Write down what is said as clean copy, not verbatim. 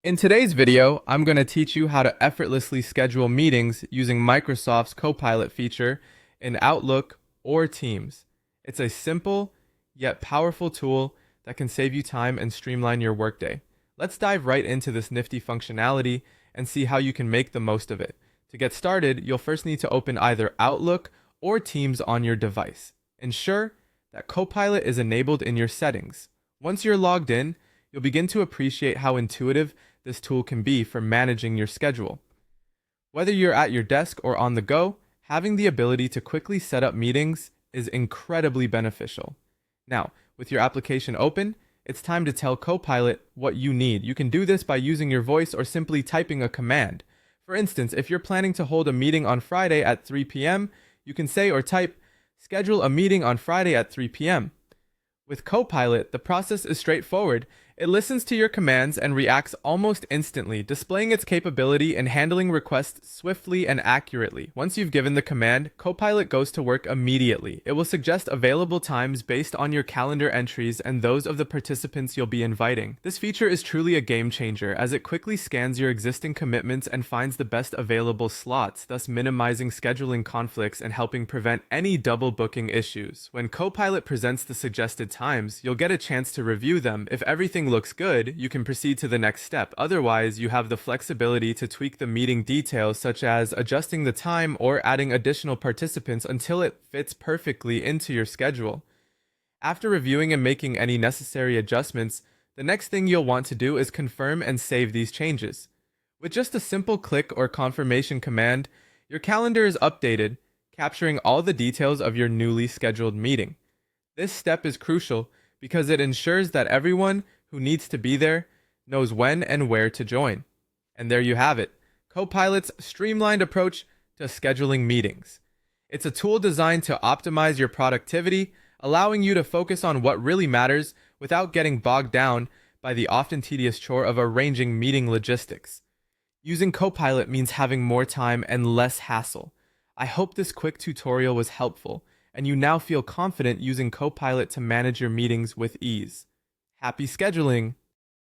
In today's video, I'm going to teach you how to effortlessly schedule meetings using Microsoft's Copilot feature in Outlook or Teams. It's a simple yet powerful tool that can save you time and streamline your workday. Let's dive right into this nifty functionality and see how you can make the most of it. To get started, you'll first need to open either Outlook or Teams on your device. Ensure that Copilot is enabled in your settings. Once you're logged in, you'll begin to appreciate how intuitive this tool can be for managing your schedule. Whether you're at your desk or on the go, having the ability to quickly set up meetings is incredibly beneficial. Now, with your application open, it's time to tell Copilot what you need. You can do this by using your voice or simply typing a command. For instance, if you're planning to hold a meeting on Friday at 3 p.m., you can say or type, "Schedule a meeting on Friday at 3 p.m." With Copilot, the process is straightforward. It listens to your commands and reacts almost instantly, displaying its capability in handling requests swiftly and accurately. Once you've given the command, Copilot goes to work immediately. It will suggest available times based on your calendar entries and those of the participants you'll be inviting. This feature is truly a game changer, as it quickly scans your existing commitments and finds the best available slots, thus minimizing scheduling conflicts and helping prevent any double booking issues. When Copilot presents the suggested times, you'll get a chance to review them. If everything looks good, you can proceed to the next step. Otherwise, you have the flexibility to tweak the meeting details, such as adjusting the time or adding additional participants until it fits perfectly into your schedule. After reviewing and making any necessary adjustments, the next thing you'll want to do is confirm and save these changes. With just a simple click or confirmation command, your calendar is updated, capturing all the details of your newly scheduled meeting. This step is crucial because it ensures that everyone who needs to be there knows when and where to join. And there you have it, Copilot's streamlined approach to scheduling meetings. It's a tool designed to optimize your productivity, allowing you to focus on what really matters without getting bogged down by the often tedious chore of arranging meeting logistics. Using Copilot means having more time and less hassle. I hope this quick tutorial was helpful, and you now feel confident using Copilot to manage your meetings with ease. Happy scheduling!